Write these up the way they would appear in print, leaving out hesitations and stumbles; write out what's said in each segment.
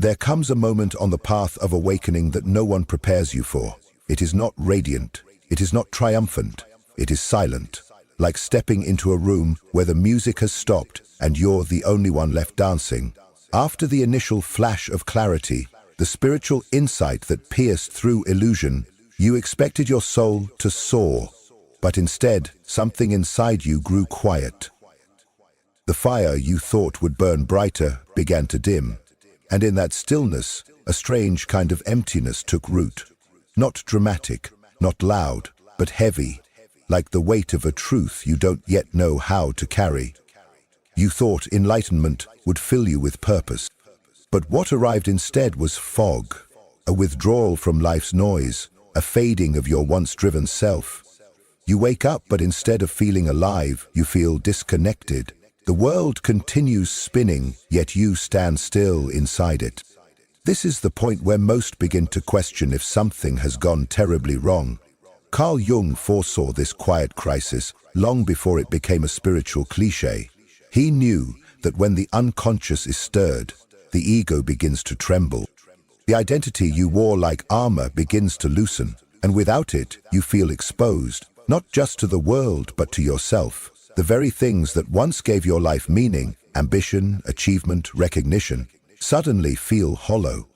There comes a moment on the path of awakening that no one prepares you for. It is not radiant. It is not triumphant. It is silent, like stepping into a room where the music has stopped and you're the only one left dancing. After the initial flash of clarity, the spiritual insight that pierced through illusion, you expected your soul to soar, but instead, something inside you grew quiet. The fire you thought would burn brighter began to dim, and in that stillness, a strange kind of emptiness took root. Not dramatic, not loud, but heavy, like the weight of a truth you don't yet know how to carry. You thought enlightenment would fill you with purpose. But what arrived instead was fog, a withdrawal from life's noise, a fading of your once-driven self. You wake up, but instead of feeling alive, you feel disconnected. The world continues spinning, yet you stand still inside it. This is the point where most begin to question if something has gone terribly wrong. Carl Jung foresaw this quiet crisis long before it became a spiritual cliché. He knew that when the unconscious is stirred, the ego begins to tremble. The identity you wore like armor begins to loosen, and without it, you feel exposed, not just to the world, but to yourself. The very things that once gave your life meaning, ambition, achievement, recognition, suddenly feel hollow.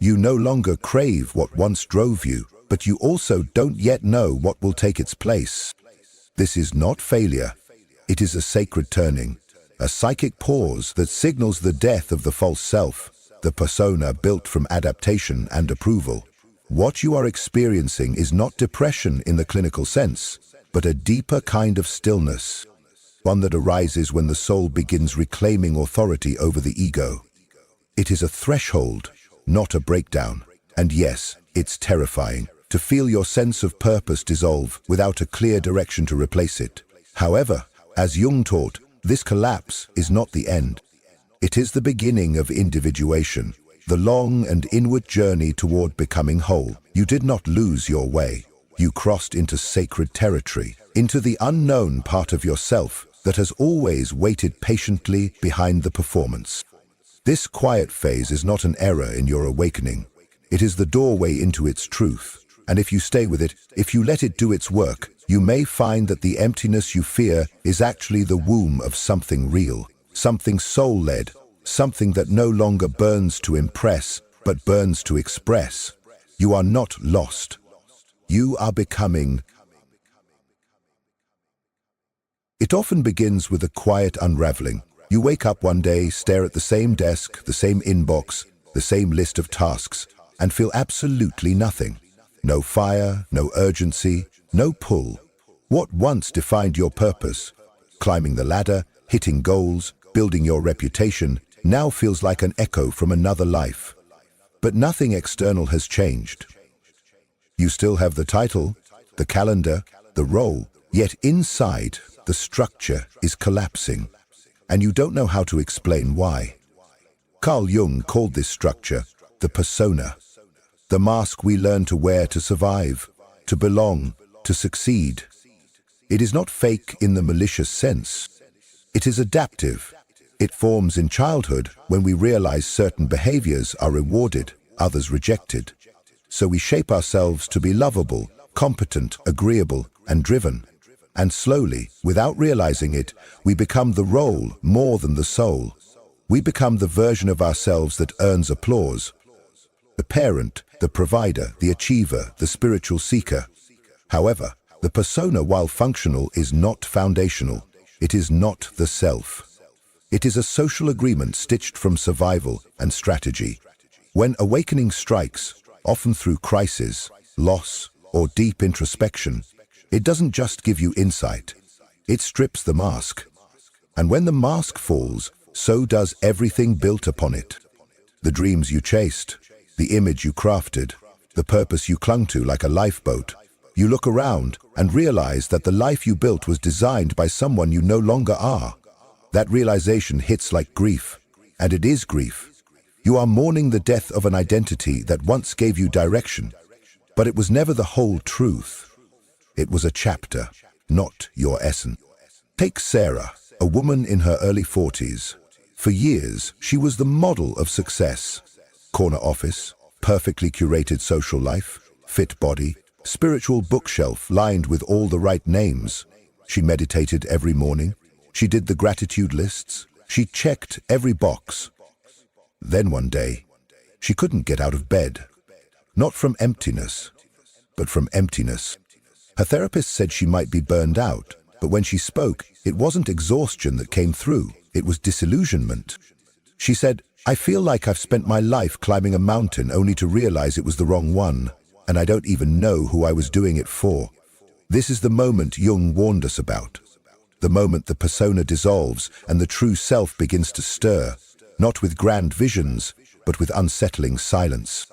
You no longer crave what once drove you, but you also don't yet know what will take its place. This is not failure. It is a sacred turning, a psychic pause that signals the death of the false self, the persona built from adaptation and approval. What you are experiencing is not depression in the clinical sense, but a deeper kind of stillness, one that arises when the soul begins reclaiming authority over the ego. It is a threshold, not a breakdown. And yes, it's terrifying to feel your sense of purpose dissolve without a clear direction to replace it. However, as Jung taught, this collapse is not the end. It is the beginning of individuation, the long and inward journey toward becoming whole. You did not lose your way. You crossed into sacred territory, into the unknown part of yourself that has always waited patiently behind the performance. This quiet phase is not an error in your awakening. It is the doorway into its truth. And if you stay with it, if you let it do its work, you may find that the emptiness you fear is actually the womb of something real, something soul-led, something that no longer burns to impress, but burns to express. You are not lost. You are becoming. It often begins with a quiet unraveling. You wake up one day, stare at the same desk, the same inbox, the same list of tasks, and feel absolutely nothing. No fire, no urgency, no pull. What once defined your purpose, climbing the ladder, hitting goals, building your reputation, now feels like an echo from another life. But nothing external has changed. You still have the title, the calendar, the role, yet inside, the structure is collapsing, and you don't know how to explain why. Carl Jung called this structure the persona, the mask we learn to wear to survive, to belong, to succeed. It is not fake in the malicious sense. It is adaptive. It forms in childhood when we realize certain behaviors are rewarded, others rejected. So we shape ourselves to be lovable, competent, agreeable, and driven. And slowly, without realizing it, we become the role more than the soul. We become the version of ourselves that earns applause. The parent, the provider, the achiever, the spiritual seeker. However, the persona, while functional, is not foundational. It is not the self. It is a social agreement stitched from survival and strategy. When awakening strikes, often through crisis, loss, or deep introspection, it doesn't just give you insight. It strips the mask. And when the mask falls, so does everything built upon it. The dreams you chased, the image you crafted, the purpose you clung to like a lifeboat. You look around and realize that the life you built was designed by someone you no longer are. That realization hits like grief, and it is grief. You are mourning the death of an identity that once gave you direction, but it was never the whole truth. It was a chapter, not your essence. Take Sarah, a woman in her early 40s. For years, she was the model of success. corner office, perfectly curated social life, fit body, spiritual bookshelf lined with all the right names. She meditated every morning. She did the gratitude lists. She checked every box. Then one day, she couldn't get out of bed. Not from emptiness, but from emptiness. Her therapist said she might be burned out, but when she spoke, it wasn't exhaustion that came through, it was disillusionment. She said, "I feel like I've spent my life climbing a mountain only to realize it was the wrong one, and I don't even know who I was doing it for." This is the moment Jung warned us about. The moment the persona dissolves and the true self begins to stir, not with grand visions, but with unsettling silence.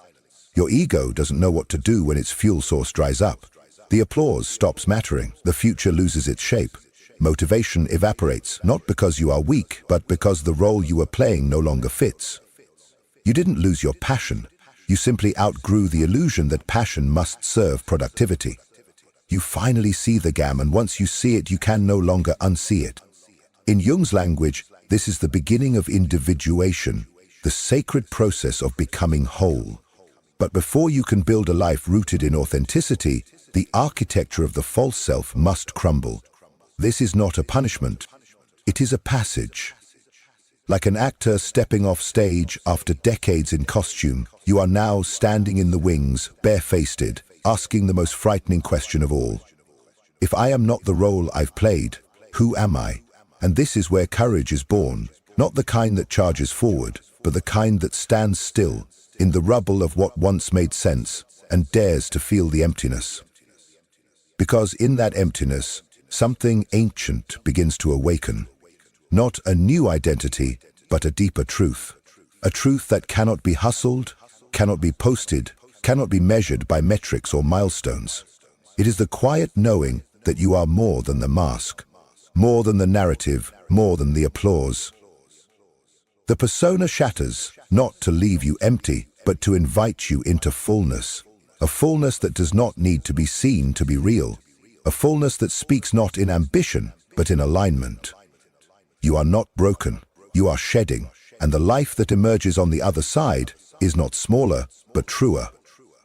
Your ego doesn't know what to do when its fuel source dries up. The applause stops mattering, the future loses its shape. Motivation evaporates, not because you are weak, but because the role you were playing no longer fits. You didn't lose your passion. You simply outgrew the illusion that passion must serve productivity. You finally see the gam, and once you see it, you can no longer unsee it. In Jung's language, this is the beginning of individuation, the sacred process of becoming whole. But before you can build a life rooted in authenticity, the architecture of the false self must crumble. This is not a punishment. It is a passage. Like an actor stepping off stage after decades in costume, you are now standing in the wings, barefaced, asking the most frightening question of all. If I am not the role I've played, who am I? And this is where courage is born, not the kind that charges forward, but the kind that stands still, in the rubble of what once made sense, and dares to feel the emptiness. Because in that emptiness, something ancient begins to awaken. Not a new identity, but a deeper truth. A truth that cannot be hustled, cannot be posted, cannot be measured by metrics or milestones. It is the quiet knowing that you are more than the mask, more than the narrative, more than the applause. The persona shatters, not to leave you empty, but to invite you into fullness. A fullness that does not need to be seen to be real. A fullness that speaks not in ambition, but in alignment. You are not broken, you are shedding, and the life that emerges on the other side is not smaller, but truer.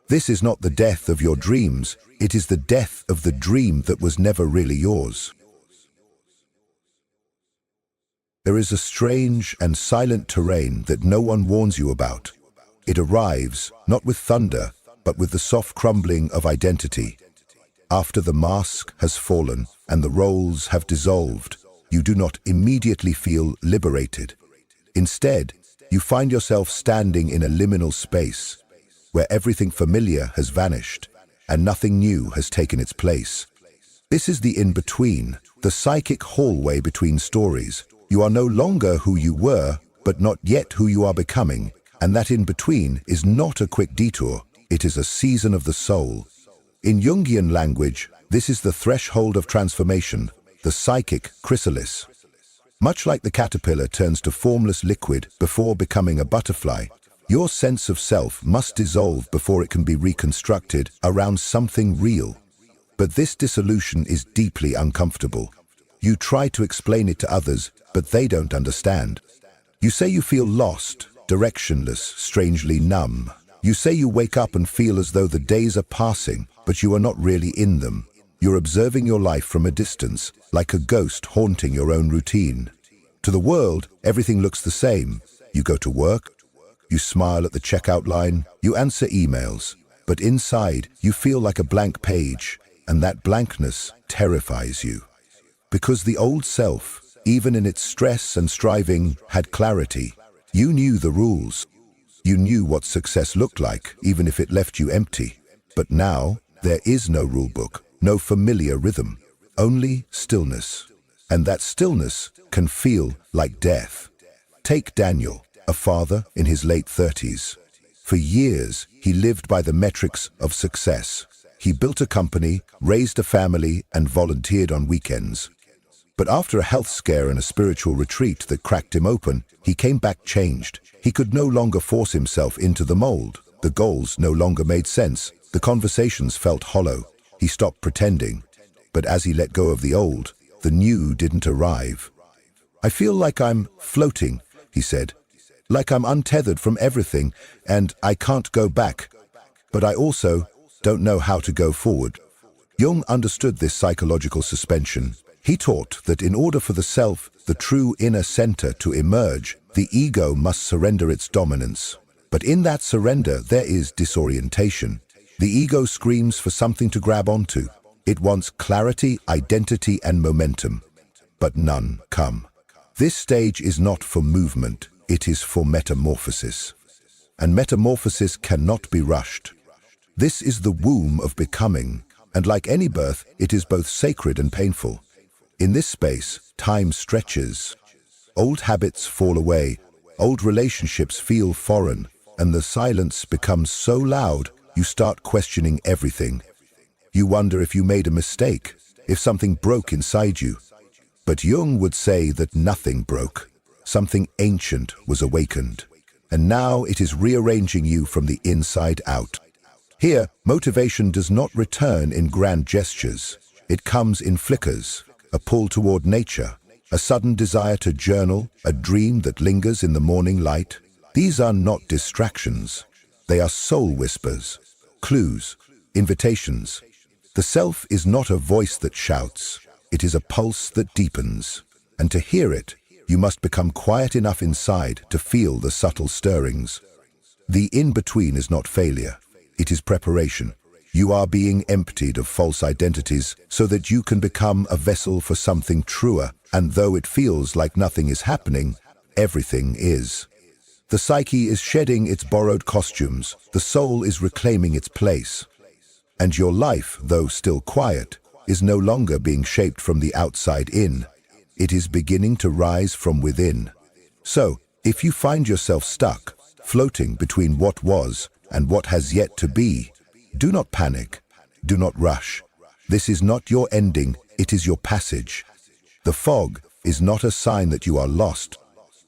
This is not the death of your dreams, it is the death of the dream that was never really yours. There is a strange and silent terrain that no one warns you about. It arrives, not with thunder, but with the soft crumbling of identity. After the mask has fallen and the roles have dissolved, you do not immediately feel liberated. Instead, you find yourself standing in a liminal space, where everything familiar has vanished and nothing new has taken its place. This is the in-between, the psychic hallway between stories. You are no longer who you were, but not yet who you are becoming, and that in-between is not a quick detour, it is a season of the soul. In Jungian language, this is the threshold of transformation, the psychic chrysalis. Much like the caterpillar turns to formless liquid before becoming a butterfly, your sense of self must dissolve before it can be reconstructed around something real. But this dissolution is deeply uncomfortable. You try to explain it to others, but they don't understand. You say you feel lost, directionless, strangely numb. You say you wake up and feel as though the days are passing, but you are not really in them. You're observing your life from a distance, like a ghost haunting your own routine. To the world, everything looks the same. You go to work, you smile at the checkout line, you answer emails, but inside you feel like a blank page, and that blankness terrifies you. Because the old self, even in its stress and striving, had clarity. You knew the rules. You knew what success looked like, even if it left you empty. But now, there is no rule book, no familiar rhythm, only stillness. And that stillness can feel like death. Take Daniel, a father in his late 30s. For years, he lived by the metrics of success. He built a company, raised a family, and volunteered on weekends. But after a health scare and a spiritual retreat that cracked him open, he came back changed. He could no longer force himself into the mold. The goals no longer made sense. The conversations felt hollow. He stopped pretending. But as he let go of the old, the new didn't arrive. "I feel like I'm floating," he said. Like I'm untethered from everything and I can't go back, but I also don't know how to go forward. Jung understood this psychological suspension. He taught that in order for the self, the true inner center, to emerge, the ego must surrender its dominance. But in that surrender, there is disorientation. The ego screams for something to grab onto. It wants clarity, identity, and momentum. But none come. This stage is not for movement, it is for metamorphosis. And metamorphosis cannot be rushed. This is the womb of becoming, and like any birth, it is both sacred and painful. In this space, time stretches. Old habits fall away, old relationships feel foreign, and the silence becomes so loud, you start questioning everything. You wonder if you made a mistake, if something broke inside you. But Jung would say that nothing broke. Something ancient was awakened. And now it is rearranging you from the inside out. Here, motivation does not return in grand gestures. It comes in flickers, a pull toward nature, a sudden desire to journal, a dream that lingers in the morning light. These are not distractions. They are soul whispers, clues, invitations. The self is not a voice that shouts. It is a pulse that deepens. And to hear it, you must become quiet enough inside to feel the subtle stirrings. The in-between is not failure. It is preparation. You are being emptied of false identities so that you can become a vessel for something truer. And though it feels like nothing is happening, everything is. The psyche is shedding its borrowed costumes. The soul is reclaiming its place. And your life, though still quiet, is no longer being shaped from the outside in. It is beginning to rise from within. So, if you find yourself stuck, floating between what was and what has yet to be, do not panic. Do not rush. This is not your ending, it is your passage. The fog is not a sign that you are lost.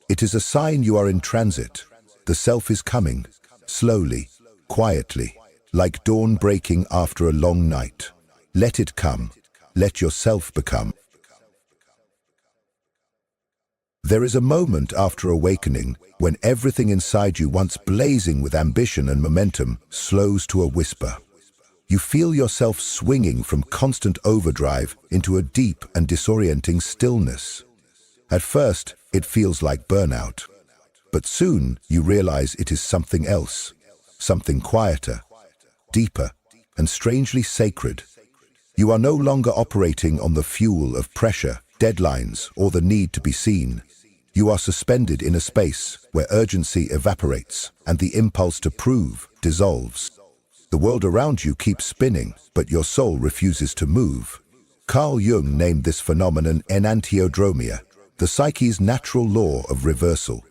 It is a sign you are in transit. The self is coming, slowly, quietly, like dawn breaking after a long night. Let it come. Let yourself become. There is a moment after awakening when everything inside you, once blazing with ambition and momentum, slows to a whisper. You feel yourself swinging from constant overdrive into a deep and disorienting stillness. At first, it feels like burnout. But soon, you realize it is something else, something quieter, deeper, and strangely sacred. You are no longer operating on the fuel of pressure, deadlines, or the need to be seen. You are suspended in a space where urgency evaporates and the impulse to prove dissolves. The world around you keeps spinning, but your soul refuses to move. Carl Jung named this phenomenon enantiodromia, the psyche's natural law of reversal.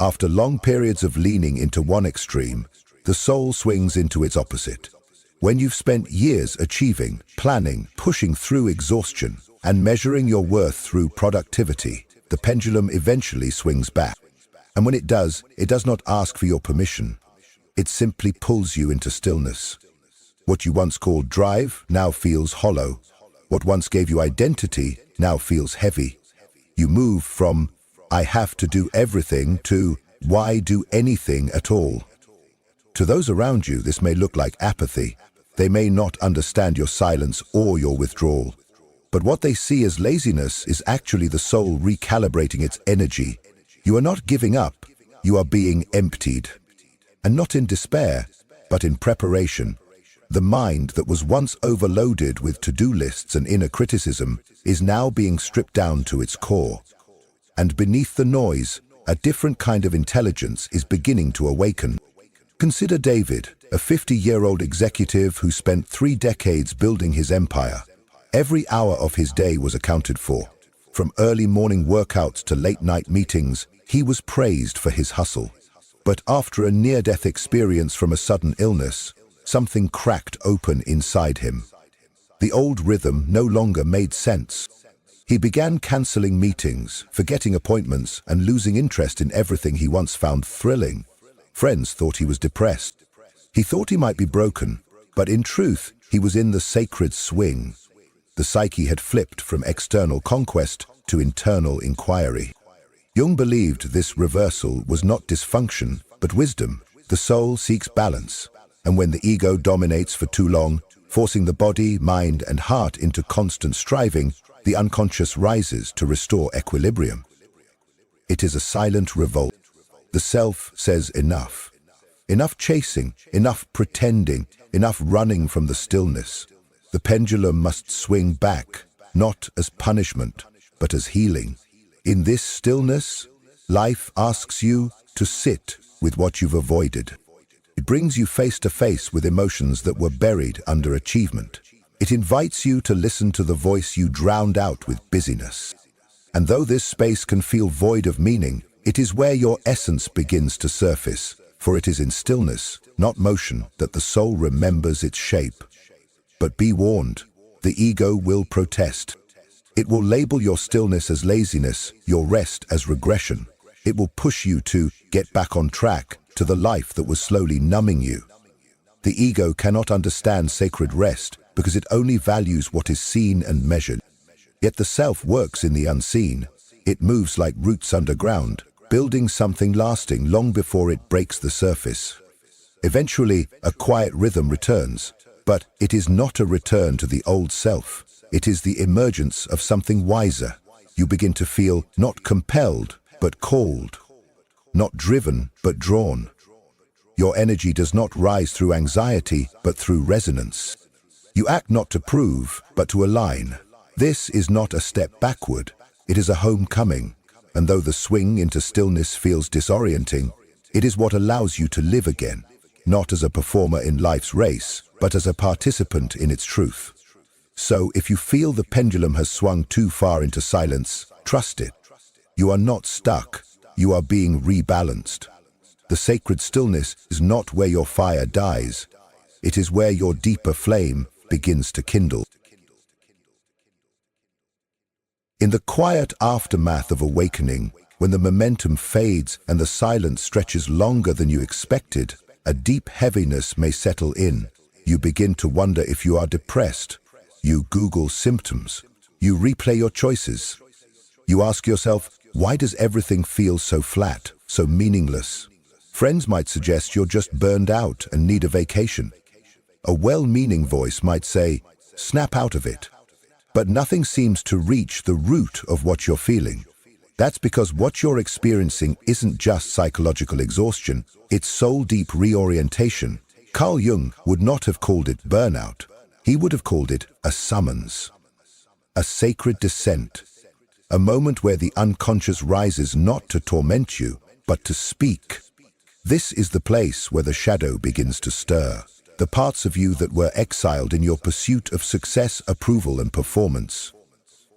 After long periods of leaning into one extreme, the soul swings into its opposite. When you've spent years achieving, planning, pushing through exhaustion, and measuring your worth through productivity, the pendulum eventually swings back. And when it does not ask for your permission. It simply pulls you into stillness. What you once called drive now feels hollow. What once gave you identity now feels heavy. You move from, I have to do everything, to, why do anything at all? To those around you, this may look like apathy. They may not understand your silence or your withdrawal. But what they see as laziness is actually the soul recalibrating its energy. You are not giving up, you are being emptied. And not in despair, but in preparation. The mind that was once overloaded with to-do lists and inner criticism is now being stripped down to its core. And beneath the noise, a different kind of intelligence is beginning to awaken. Consider David, a 50-year-old executive who spent 3 decades building his empire. Every hour of his day was accounted for. From early morning workouts to late-night meetings, he was praised for his hustle. But after a near-death experience from a sudden illness, something cracked open inside him. The old rhythm no longer made sense. He began canceling meetings, forgetting appointments, and losing interest in everything he once found thrilling. Friends thought he was depressed. He thought he might be broken, but in truth, he was in the sacred swing. The psyche had flipped from external conquest to internal inquiry. Jung believed this reversal was not dysfunction, but wisdom. The soul seeks balance, and when the ego dominates for too long, forcing the body, mind, and heart into constant striving, the unconscious rises to restore equilibrium. It is a silent revolt. The self says enough. Enough chasing, enough pretending, enough running from the stillness. The pendulum must swing back, not as punishment, but as healing. In this stillness, life asks you to sit with what you've avoided. It brings you face to face with emotions that were buried under achievement. It invites you to listen to the voice you drowned out with busyness. And though this space can feel void of meaning, it is where your essence begins to surface, for it is in stillness, not motion, that the soul remembers its shape. But be warned, the ego will protest. It will label your stillness as laziness, your rest as regression. It will push you to get back on track to the life that was slowly numbing you. The ego cannot understand sacred rest because it only values what is seen and measured. Yet the self works in the unseen. It moves like roots underground, building something lasting long before it breaks the surface. Eventually, a quiet rhythm returns, but it is not a return to the old self. It is the emergence of something wiser. You begin to feel not compelled, but called. Not driven, but drawn. Your energy does not rise through anxiety, but through resonance. You act not to prove, but to align. This is not a step backward. It is a homecoming. And though the swing into stillness feels disorienting, it is what allows you to live again, not as a performer in life's race, but as a participant in its truth. So if you feel the pendulum has swung too far into silence, trust it. You are not stuck. You are being rebalanced. The sacred stillness is not where your fire dies. It is where your deeper flame begins to kindle. In the quiet aftermath of awakening, when the momentum fades and the silence stretches longer than you expected, a deep heaviness may settle in. You begin to wonder if you are depressed. You Google symptoms. You replay your choices. You ask yourself, why does everything feel so flat, so meaningless? Friends might suggest you're just burned out and need a vacation. A well-meaning voice might say, snap out of it. But nothing seems to reach the root of what you're feeling. That's because what you're experiencing isn't just psychological exhaustion, it's soul-deep reorientation. Carl Jung would not have called it burnout. He would have called it a summons, a sacred descent, a moment where the unconscious rises not to torment you, but to speak. This is the place where the shadow begins to stir, the parts of you that were exiled in your pursuit of success, approval, and performance.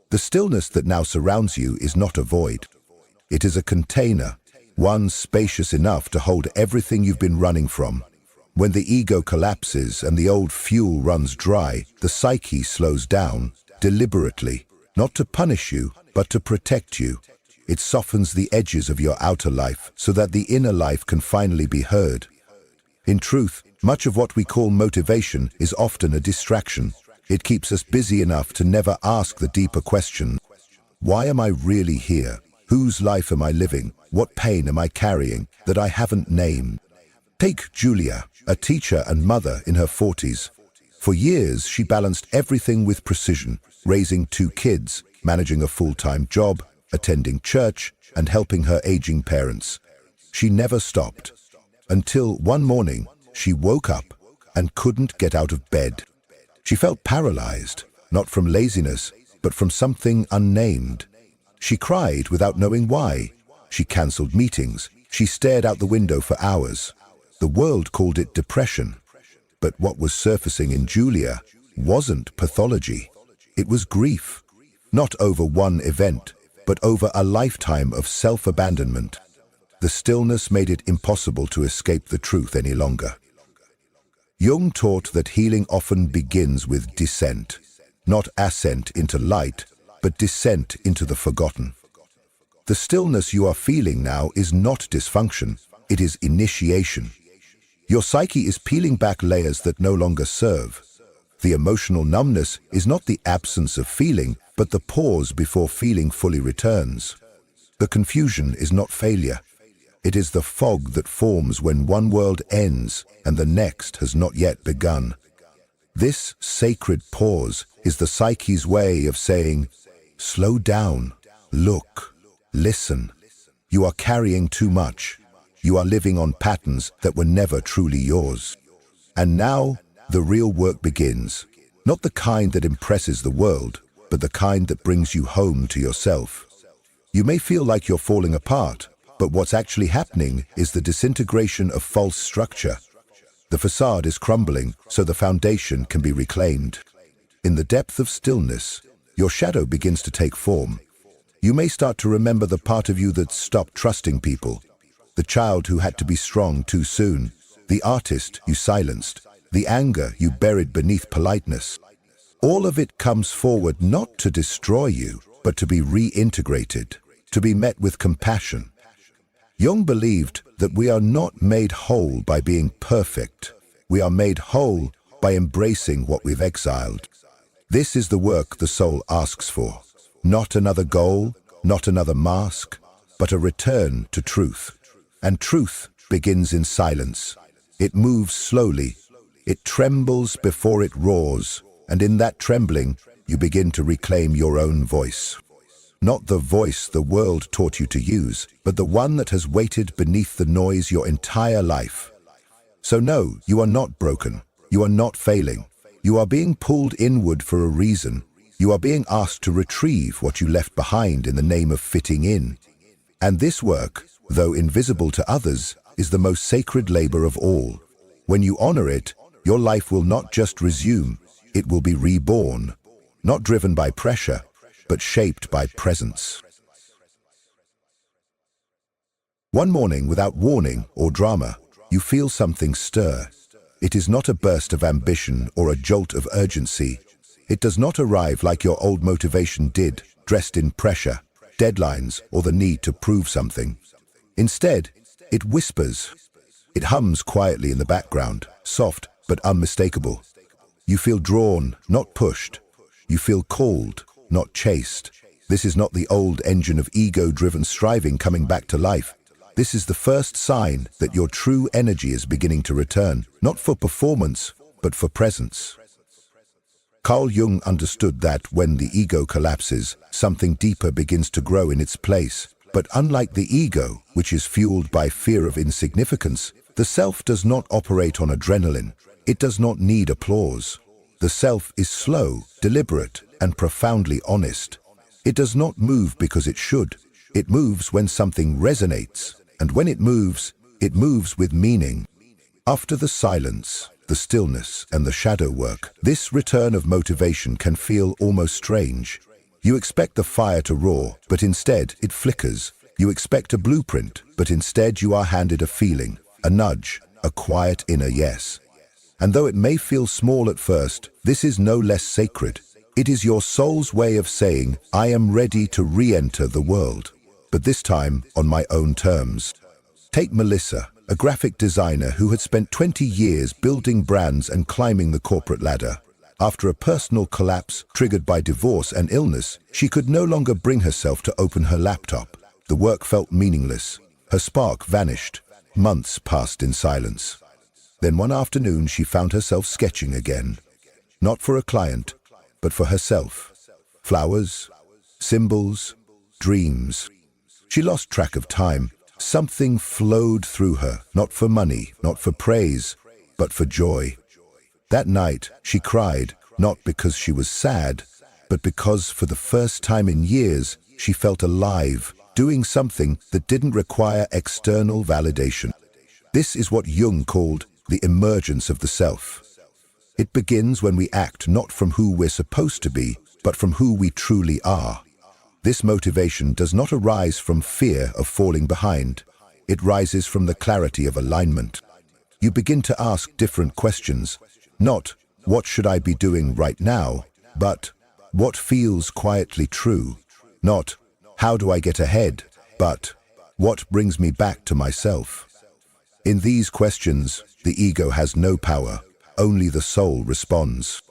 The stillness that now surrounds you is not a void. It is a container, one spacious enough to hold everything you've been running from. When the ego collapses and the old fuel runs dry, the psyche slows down, deliberately, not to punish you, but to protect you. It softens the edges of your outer life so that the inner life can finally be heard. In truth, much of what we call motivation is often a distraction. It keeps us busy enough to never ask the deeper question. Why am I really here? Whose life am I living? What pain am I carrying that I haven't named? Take Julia, a teacher and mother in her 40s. For years, she balanced everything with precision, raising 2 kids, managing a full-time job, attending church, and helping her aging parents. She never stopped. Until one morning, she woke up and couldn't get out of bed. She felt paralyzed, not from laziness, but from something unnamed. She cried without knowing why. She cancelled meetings. She stared out the window for hours. The world called it depression. But what was surfacing in Julia wasn't pathology. It was grief. Not over one event, but over a lifetime of self-abandonment. The stillness made it impossible to escape the truth any longer. Jung taught that healing often begins with descent, not ascent into light, but descent into the forgotten. The stillness you are feeling now is not dysfunction, it is initiation. Your psyche is peeling back layers that no longer serve. The emotional numbness is not the absence of feeling, but the pause before feeling fully returns. The confusion is not failure. It is the fog that forms when one world ends and the next has not yet begun. This sacred pause is the psyche's way of saying, slow down, look, listen. You are carrying too much. You are living on patterns that were never truly yours. And now, the real work begins. Not the kind that impresses the world, but the kind that brings you home to yourself. You may feel like you're falling apart, but what's actually happening is the disintegration of false structure. The facade is crumbling, so the foundation can be reclaimed. In the depth of stillness, your shadow begins to take form. You may start to remember the part of you that stopped trusting people, the child who had to be strong too soon, the artist you silenced, the anger you buried beneath politeness. All of it comes forward not to destroy you, but to be reintegrated, to be met with compassion. Jung believed that we are not made whole by being perfect. We are made whole by embracing what we've exiled. This is the work the soul asks for. Not another goal, not another mask, but a return to truth. And truth begins in silence. It moves slowly. It trembles before it roars. And in that trembling, you begin to reclaim your own voice. Not the voice the world taught you to use, but the one that has waited beneath the noise your entire life. So no, you are not broken. You are not failing. You are being pulled inward for a reason. You are being asked to retrieve what you left behind in the name of fitting in. And this work, though invisible to others, is the most sacred labor of all. When you honor it, your life will not just resume, it will be reborn, not driven by pressure, but shaped by presence. One morning, without warning or drama, you feel something stir. It is not a burst of ambition or a jolt of urgency. It does not arrive like your old motivation did, dressed in pressure, deadlines, or the need to prove something. Instead, it whispers. It hums quietly in the background, soft but unmistakable. You feel drawn, not pushed. You feel called, not chased. This is not the old engine of ego-driven striving coming back to life. This is the first sign that your true energy is beginning to return, not for performance, but for presence. Carl Jung understood that when the ego collapses, something deeper begins to grow in its place. But unlike the ego, which is fueled by fear of insignificance, the self does not operate on adrenaline. It does not need applause. The self is slow, deliberate, and profoundly honest. It does not move because it should. It moves when something resonates, and when it moves with meaning. After the silence, the stillness, and the shadow work, this return of motivation can feel almost strange. You expect the fire to roar, but instead it flickers. You expect a blueprint, but instead you are handed a feeling, a nudge, a quiet inner yes. And though it may feel small at first, this is no less sacred. It is your soul's way of saying, I am ready to re-enter the world, but this time on my own terms. Take Melissa, a graphic designer who had spent 20 years building brands and climbing the corporate ladder. After a personal collapse triggered by divorce and illness, she could no longer bring herself to open her laptop. The work felt meaningless. Her spark vanished. Months passed in silence. Then one afternoon she found herself sketching again. Not for a client, but for herself. Flowers, symbols, dreams. She lost track of time. Something flowed through her, not for money, not for praise, but for joy. That night, she cried, not because she was sad, but because for the first time in years, she felt alive, doing something that didn't require external validation. This is what Jung called the emergence of the self. It begins when we act not from who we're supposed to be, but from who we truly are. This motivation does not arise from fear of falling behind. It rises from the clarity of alignment. You begin to ask different questions. Not, what should I be doing right now, but what feels quietly true? Not, how do I get ahead, but what brings me back to myself? In these questions, the ego has no power, only the soul responds.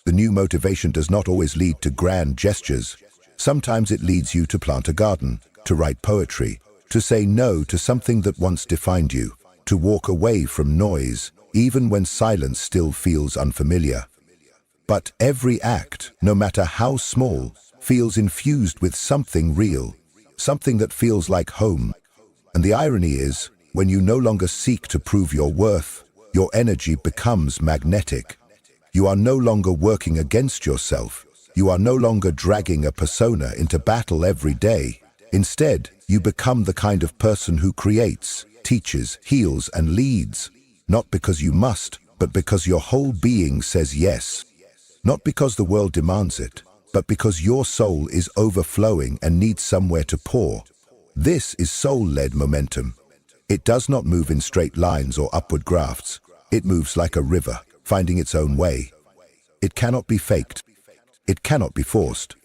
The new motivation does not always lead to grand gestures. Sometimes it leads you to plant a garden, to write poetry, to say no to something that once defined you, to walk away from noise, even when silence still feels unfamiliar. But every act, no matter how small, feels infused with something real, something that feels like home. And the irony is, when you no longer seek to prove your worth, your energy becomes magnetic. You are no longer working against yourself. You are no longer dragging a persona into battle every day. Instead, you become the kind of person who creates, teaches, heals, and leads, not because you must, but because your whole being says yes. Not because the world demands it, but because your soul is overflowing and needs somewhere to pour. This is soul-led momentum. It does not move in straight lines or upward grafts. It moves like a river, finding its own way. It cannot be faked. It cannot be forced.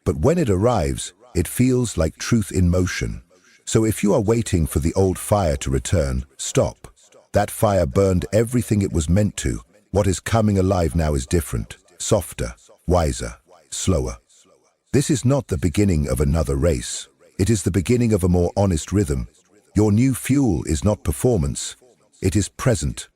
But when it arrives, it feels like truth in motion. So if you are waiting for the old fire to return, stop. That fire burned everything it was meant to. What is coming alive now is different, softer, wiser, slower. This is not the beginning of another race. It is the beginning of a more honest rhythm. Your new fuel is not performance. It is present.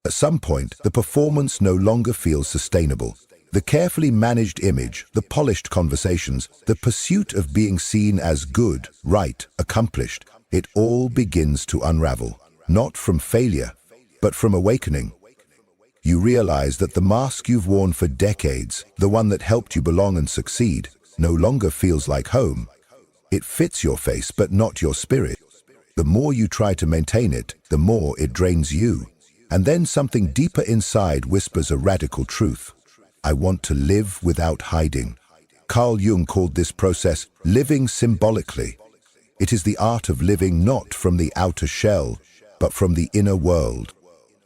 At some point, the performance no longer feels sustainable. The carefully managed image, the polished conversations, the pursuit of being seen as good, right, accomplished, it all begins to unravel, not from failure, but from awakening. You realize that the mask you've worn for decades, the one that helped you belong and succeed, no longer feels like home. It fits your face, but not your spirit. The more you try to maintain it, the more it drains you. And then something deeper inside whispers a radical truth. I want to live without hiding. Carl Jung called this process living symbolically. It is the art of living not from the outer shell, but from the inner world.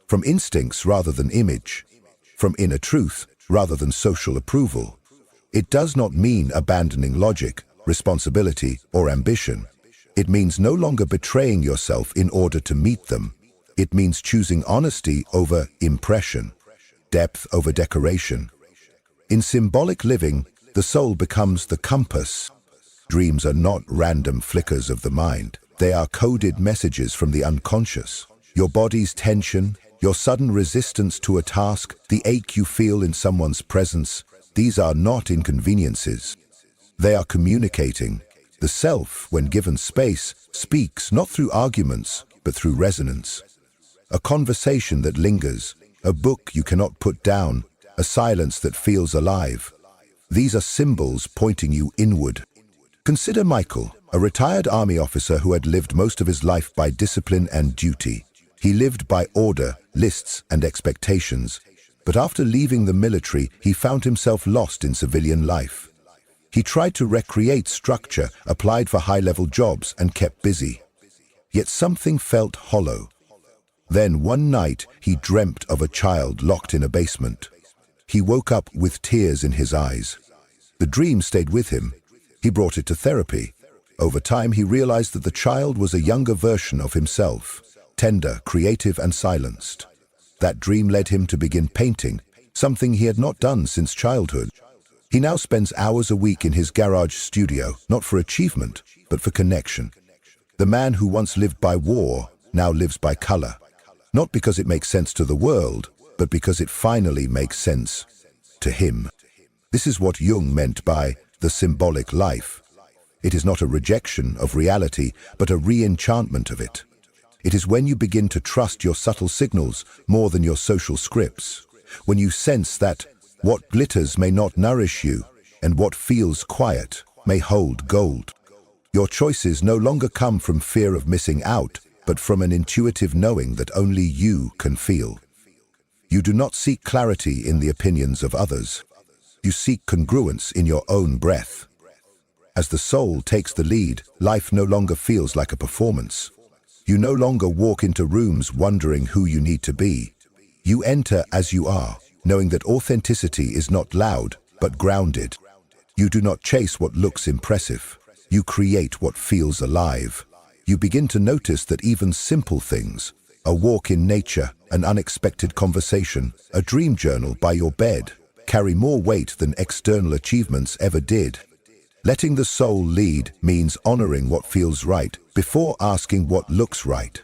From instincts rather than image. From inner truth rather than social approval. It does not mean abandoning logic, responsibility, or ambition. It means no longer betraying yourself in order to meet them. It means choosing honesty over impression, depth over decoration. In symbolic living, the soul becomes the compass. Dreams are not random flickers of the mind. They are coded messages from the unconscious. Your body's tension, your sudden resistance to a task, the ache you feel in someone's presence, these are not inconveniences. They are communicating. The self, when given space, speaks not through arguments, but through resonance. A conversation that lingers, a book you cannot put down, a silence that feels alive. These are symbols pointing you inward. Consider Michael, a retired army officer who had lived most of his life by discipline and duty. He lived by order, lists, and expectations. But after leaving the military, he found himself lost in civilian life. He tried to recreate structure, applied for high-level jobs, and kept busy. Yet something felt hollow. Then one night, he dreamt of a child locked in a basement. He woke up with tears in his eyes. The dream stayed with him. He brought it to therapy. Over time, he realized that the child was a younger version of himself, tender, creative, and silenced. That dream led him to begin painting, something he had not done since childhood. He now spends hours a week in his garage studio, not for achievement, but for connection. The man who once lived by war now lives by color. Not because it makes sense to the world, but because it finally makes sense to him. This is what Jung meant by the symbolic life. It is not a rejection of reality, but a re-enchantment of it. It is when you begin to trust your subtle signals more than your social scripts. When you sense that what glitters may not nourish you, and what feels quiet may hold gold. Your choices no longer come from fear of missing out, but from an intuitive knowing that only you can feel. You do not seek clarity in the opinions of others. You seek congruence in your own breath. As the soul takes the lead, life no longer feels like a performance. You no longer walk into rooms wondering who you need to be. You enter as you are, knowing that authenticity is not loud, but grounded. You do not chase what looks impressive. You create what feels alive. You begin to notice that even simple things, a walk in nature, an unexpected conversation, a dream journal by your bed, carry more weight than external achievements ever did. Letting the soul lead means honoring what feels right before asking what looks right.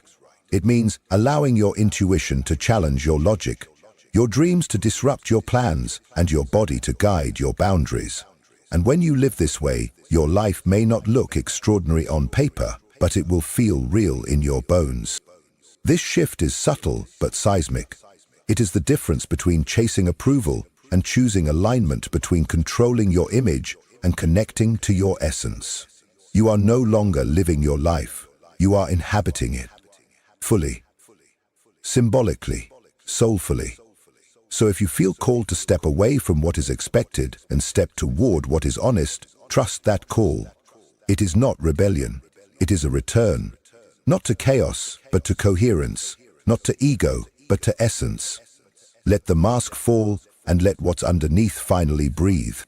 It means allowing your intuition to challenge your logic, your dreams to disrupt your plans, and your body to guide your boundaries. And when you live this way, your life may not look extraordinary on paper, but it will feel real in your bones. This shift is subtle but seismic. It is the difference between chasing approval and choosing alignment, between controlling your image and connecting to your essence. You are no longer living your life. You are inhabiting it. Fully, symbolically, soulfully. So if you feel called to step away from what is expected and step toward what is honest, trust that call. It is not rebellion. It is a return. Not to chaos, but to coherence. Not to ego, but to essence. Let the mask fall and let what's underneath finally breathe.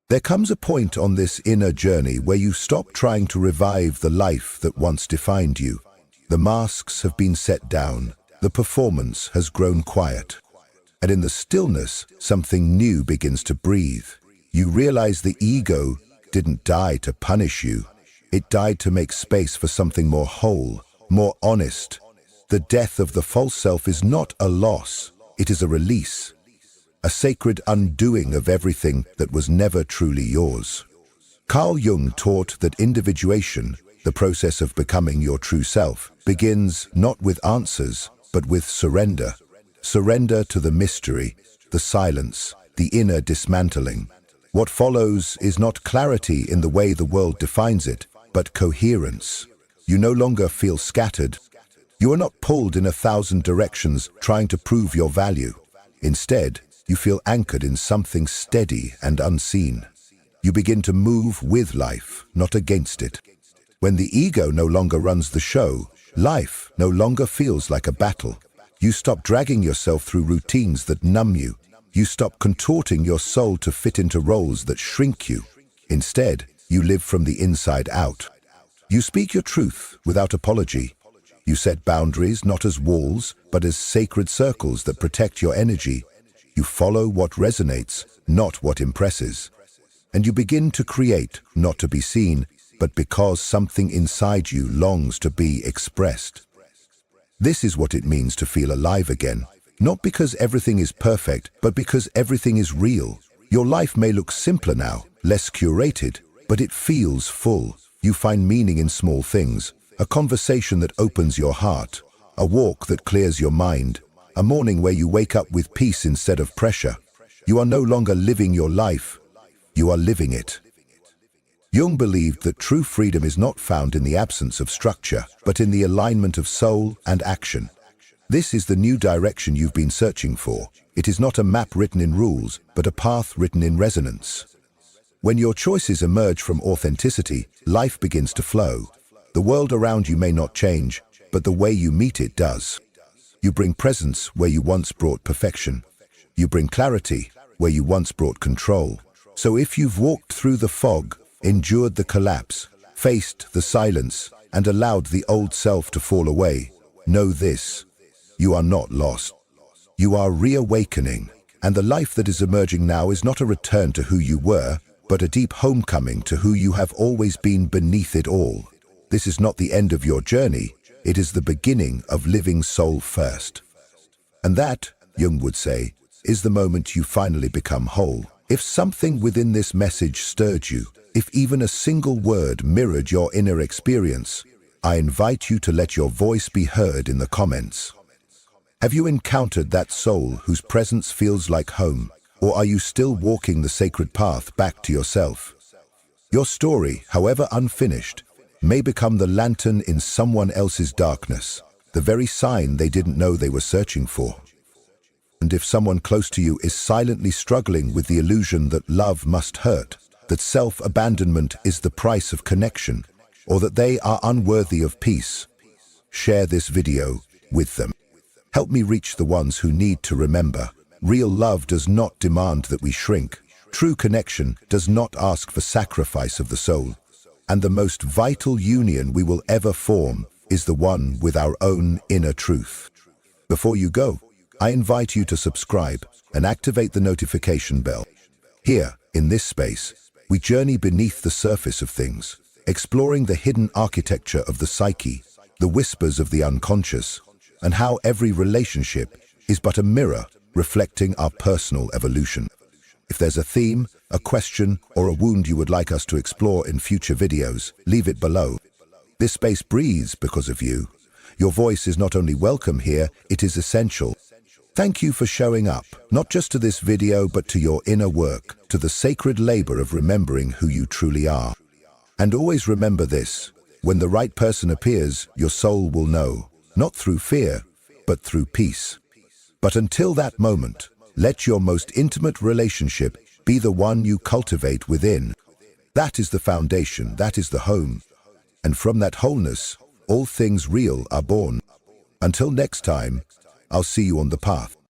There comes a point on this inner journey where you stop trying to revive the life that once defined you. The masks have been set down. The performance has grown quiet. And in the stillness, something new begins to breathe. You realize the ego didn't die to punish you. It died to make space for something more whole, more honest. The death of the false self is not a loss. It is a release. A sacred undoing of everything that was never truly yours. Carl Jung taught that individuation, the process of becoming your true self, begins not with answers, but with surrender. Surrender to the mystery, the silence, the inner dismantling. What follows is not clarity in the way the world defines it, but coherence. You no longer feel scattered. You are not pulled in 1,000 directions trying to prove your value. Instead, you feel anchored in something steady and unseen. You begin to move with life, not against it. When the ego no longer runs the show, life no longer feels like a battle. You stop dragging yourself through routines that numb you. You stop contorting your soul to fit into roles that shrink you. Instead, you live from the inside out. You speak your truth without apology. You set boundaries not as walls, but as sacred circles that protect your energy. You follow what resonates, not what impresses. And you begin to create, not to be seen, but because something inside you longs to be expressed. This is what it means to feel alive again. Not because everything is perfect, but because everything is real. Your life may look simpler now, less curated, but it feels full. You find meaning in small things, a conversation that opens your heart, a walk that clears your mind, a morning where you wake up with peace instead of pressure. You are no longer living your life, you are living it. Jung believed that true freedom is not found in the absence of structure, but in the alignment of soul and action. This is the new direction you've been searching for. It is not a map written in rules, but a path written in resonance. When your choices emerge from authenticity, life begins to flow. The world around you may not change, but the way you meet it does. You bring presence where you once brought perfection. You bring clarity where you once brought control. So if you've walked through the fog, endured the collapse, faced the silence, and allowed the old self to fall away, know this: you are not lost. You are reawakening, and the life that is emerging now is not a return to who you were, but a deep homecoming to who you have always been beneath it all. This is not the end of your journey. It is the beginning of living soul first. And that, Jung would say, is the moment you finally become whole. If something within this message stirred you, if even a single word mirrored your inner experience, I invite you to let your voice be heard in the comments. Have you encountered that soul whose presence feels like home, or are you still walking the sacred path back to yourself? Your story, however unfinished, may become the lantern in someone else's darkness, the very sign they didn't know they were searching for. And if someone close to you is silently struggling with the illusion that love must hurt, that self-abandonment is the price of connection, or that they are unworthy of peace, share this video with them. Help me reach the ones who need to remember. Real love does not demand that we shrink. True connection does not ask for sacrifice of the soul. And the most vital union we will ever form is the one with our own inner truth. Before you go, I invite you to subscribe and activate the notification bell. Here, In this space, we journey beneath the surface of things, exploring the hidden architecture of the psyche, the whispers of the unconscious, and how every relationship is but a mirror reflecting our personal evolution. If there's a theme, a question, or a wound you would like us to explore in future videos, leave it below. This space breathes because of you. Your voice is not only welcome here, it is essential. Thank you for showing up, not just to this video, but to your inner work, to the sacred labor of remembering who you truly are. And always remember this: when the right person appears, your soul will know, not through fear, but through peace. But until that moment, let your most intimate relationship be the one you cultivate within. That is the foundation, that is the home. And from that wholeness, all things real are born. Until next time, I'll see you on the path.